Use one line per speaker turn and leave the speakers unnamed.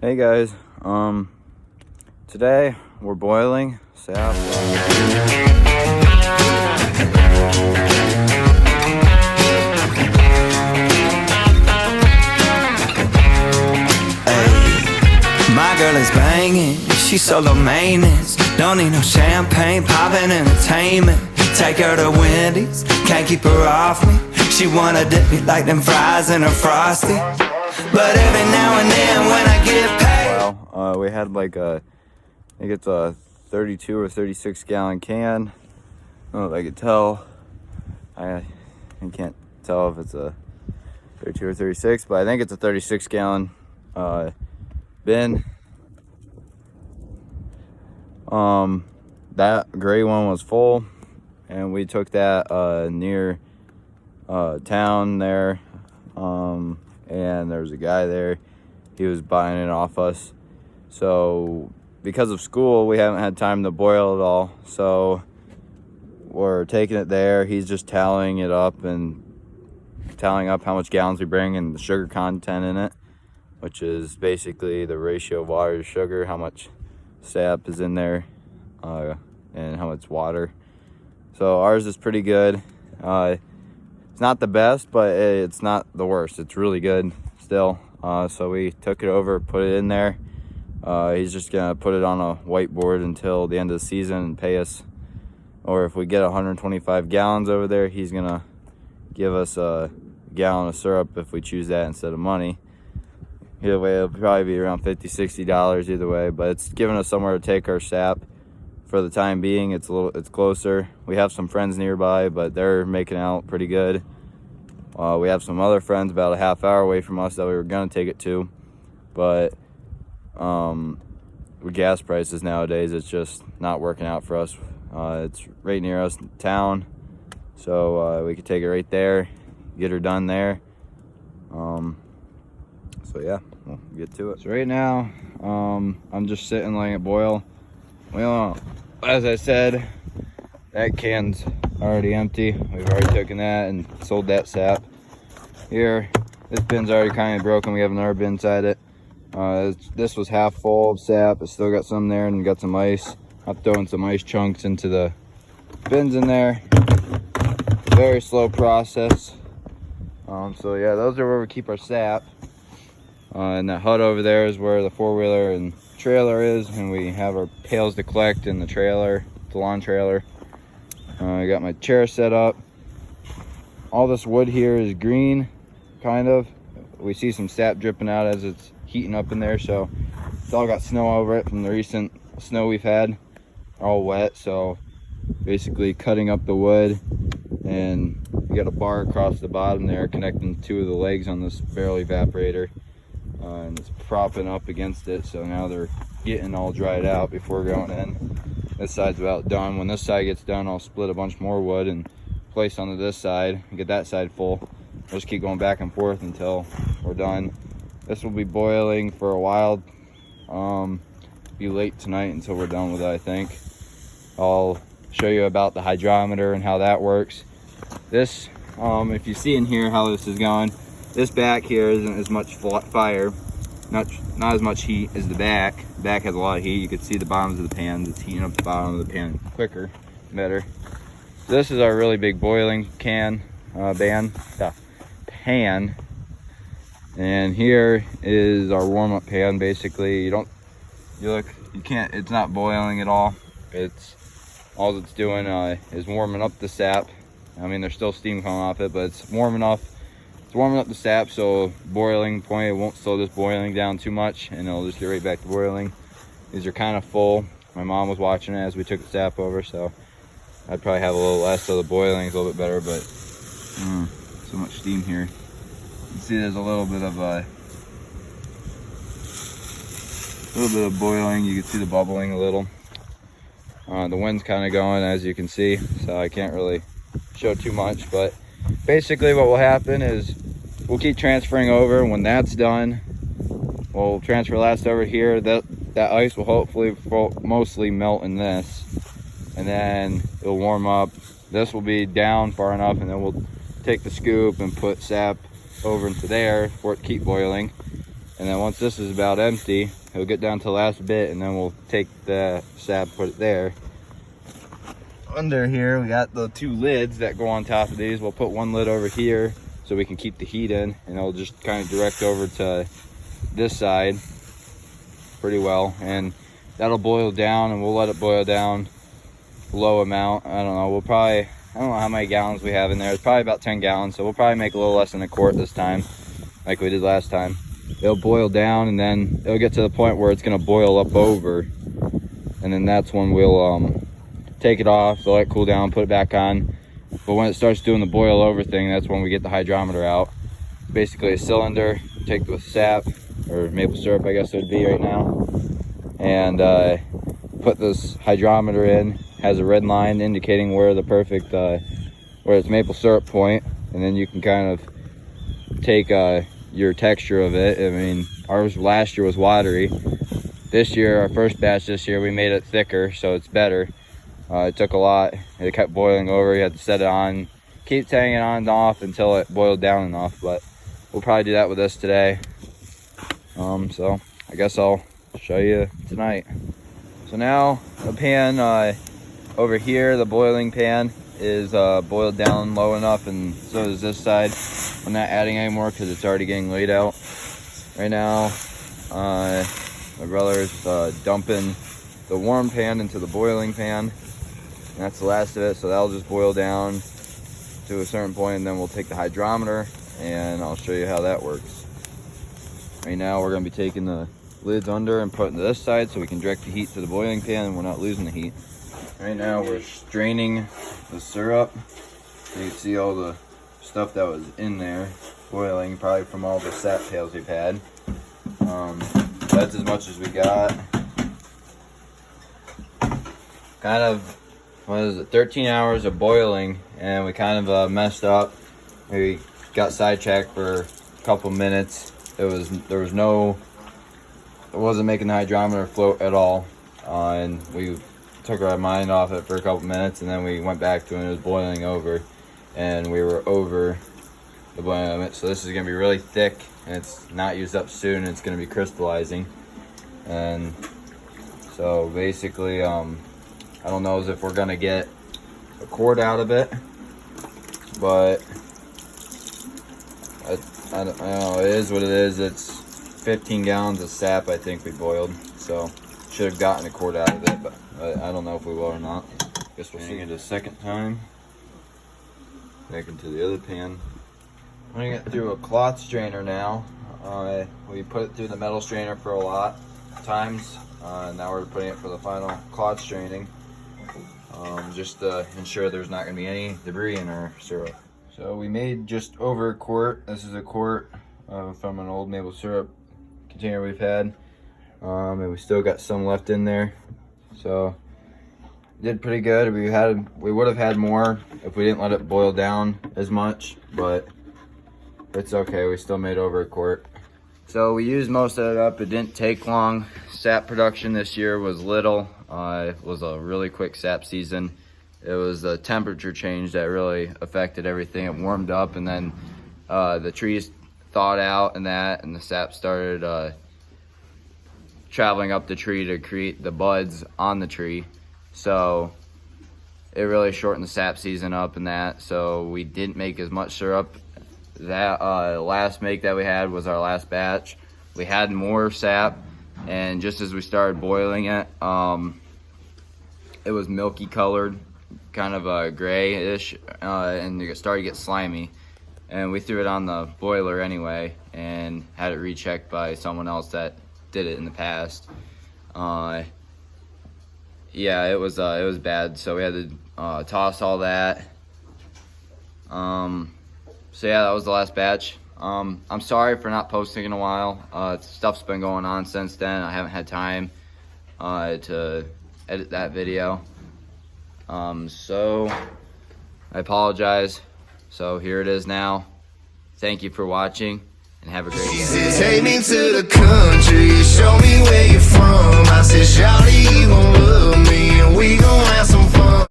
Hey guys, today we're boiling sap.
My girl is banging, she's solo maintenance. Don't need no champagne, poppin' entertainment. Take her to Wendy's, can't keep her off me. She wanna dip me like them fries in a Frosty. But every now and then when I get paid.
Wow, we had like I think it's a 32 or 36 gallon can. I don't know if I could tell. I can't tell if it's a 32 or 36, but I think it's a 36 gallon bin. That gray one was full, and we took that near town there, and there was a guy there. He was buying it off us, so because of school we haven't had time to boil it all, so we're taking it there. He's just tallying up how much gallons we bring and the sugar content in it, which is basically the ratio of water to sugar, how much sap is in there, and how much water. So ours is pretty good. It's not the best, but it's not the worst. It's really good still. So we took it over, put it in there. He's just gonna put it on a whiteboard until the end of the season and pay us. Or if we get 125 gallons over there, he's gonna give us a gallon of syrup if we choose that instead of money. Either way, it'll probably be around $50-$60 either way, but it's giving us somewhere to take our sap for the time being. It's closer. We have some friends nearby, but they're making out pretty good. We have some other friends about a half hour away from us that we were gonna take it to, but with gas prices nowadays, it's just not working out for us. It's right near us in town, so we could take it right there, get her done there. So yeah, we'll get to it. So right now, I'm just sitting letting it boil. Well, as I said, that can's already empty. We've already taken that and sold that sap. Here, this bin's already kind of broken. We have another bin inside it. This was half full of sap. It's still got some there and got some ice. I'm throwing some ice chunks into the bins in there. Very slow process. So yeah, those are where we keep our sap. And that hut over there is where the four-wheeler and trailer is, and we have our pails to collect in the trailer, the lawn trailer. I got my chair set up. All this wood here is green, kind of. We see some sap dripping out as it's heating up in there, so it's all got snow over it from the recent snow we've had. All wet, so basically cutting up the wood, and we got a bar across the bottom there connecting two of the legs on this barrel evaporator. And it's propping up against it, so now they're getting all dried out before going in. This side's about done. When this side gets done, I'll split a bunch more wood and place onto this side and get that side full. We'll just keep going back and forth until we're done. This will be boiling for a while. Be late tonight until we're done with it, I think. I'll show you about the hydrometer and how that works. This, if you see in here how this is going, this back here isn't as much fire, not as much heat as the back. The back has a lot of heat. You can see the bottoms of the pans. It's heating up the bottom of the pan quicker, better. So this is our really big boiling pan. And here is our warm-up pan. Basically, it's not boiling at all. All it's doing is warming up the sap. I mean, there's still steam coming off it, but it's warming up the sap, so boiling point, it won't slow this boiling down too much, and it'll just get right back to boiling. These are kind of full. My mom was watching it as we took the sap over, so I'd probably have a little less, so the boiling is a little bit better, but so much steam here. You can see there's a little bit of boiling. You can see the bubbling a little. The wind's kind of going, as you can see, so I can't really show too much, but basically what will happen is we'll keep transferring over. When that's done, we'll transfer last over here. That ice will hopefully mostly melt in this, and then it'll warm up. This will be down far enough, and then we'll take the scoop and put sap over into there for it to keep boiling. And then once this is about empty, it'll get down to the last bit, and then we'll take the sap, put it there. Under here, we got the 2 lids that go on top of these. We'll put one lid over here so we can keep the heat in, and it'll just kind of direct over to this side pretty well. And that'll boil down, and we'll let it boil down low amount. I don't know, I don't know how many gallons we have in there. It's probably about 10 gallons, so we'll probably make a little less than a quart this time, like we did last time. It'll boil down, and then it'll get to the point where it's gonna boil up over, and then that's when we'll take it off, so let it cool down, put it back on. But when it starts doing the boil over thing, that's when we get the hydrometer out. Basically a cylinder, take with sap, or maple syrup I guess it would be right now, and put this hydrometer in. Has a red line indicating where the perfect, where it's maple syrup point, and then you can kind of take your texture of it. I mean, ours last year was watery. This year, our first batch this year, we made it thicker, so it's better. It took a lot. It kept boiling over. You had to set it on, keep hanging on and off until it boiled down enough. But we'll probably do that with this today. So I guess I'll show you tonight. So now the pan over here, the boiling pan, is boiled down low enough, and so is this side. I'm not adding anymore because it's already getting laid out. Right now, my brother's dumping the warm pan into the boiling pan. And that's the last of it, so that'll just boil down to a certain point, and then we'll take the hydrometer and I'll show you how that works. Right now we're going to be taking the lids under and putting to this side so we can direct the heat to the boiling pan and we're not losing the heat. Right now we're straining the syrup. You can see all the stuff that was in there boiling, probably from all the sap pails we've had. That's as much as we got. Kind of, 13 hours of boiling, and we kind of messed up. We got sidetracked for a couple minutes. It wasn't making the hydrometer float at all, and we took our mind off it for a couple minutes, and then we went back to it and it was boiling over, and we were over the boiling limit. So this is going to be really thick, and it's not used up soon, and it's going to be crystallizing. And so basically, I don't know if we're gonna get a quart out of it, but I don't know, it is what it is. It's 15 gallons of sap I think we boiled, so should have gotten a quart out of it, but I don't know if we will or not. Guess we'll see it a second time. Back into the other pan. I'm running it through a cloth strainer now. We put it through the metal strainer for a lot of times. Now we're putting it for the final cloth straining. Just to ensure there's not going to be any debris in our syrup. So we made just over a quart. This is a quart from an old maple syrup container we've had, and we still got some left in there. So did pretty good. We would have had more if we didn't let it boil down as much, but it's okay. We still made over a quart. So we used most of it up. It didn't take long. Sap production this year was little. It was a really quick sap season. It was the temperature change that really affected everything. It warmed up, and then the trees thawed out and the sap started traveling up the tree to create the buds on the tree. So it really shortened the sap season up and that. So we didn't make as much syrup. That last make that we had was our last batch. We had more sap, and just as we started boiling it, it was milky colored, kind of grayish, and it started to get slimy. And we threw it on the boiler anyway and had it rechecked by someone else that did it in the past. Yeah, it was bad, so we had to toss all that. So yeah, that was the last batch. I'm sorry for not posting in a while. Stuff's been going on since then. I haven't had time to edit that video. So I apologize. So here it is now. Thank you for watching, and have a great day.
Take me to the country, show me where you're from. I said, shawty, you gon' love me, and we gon' have some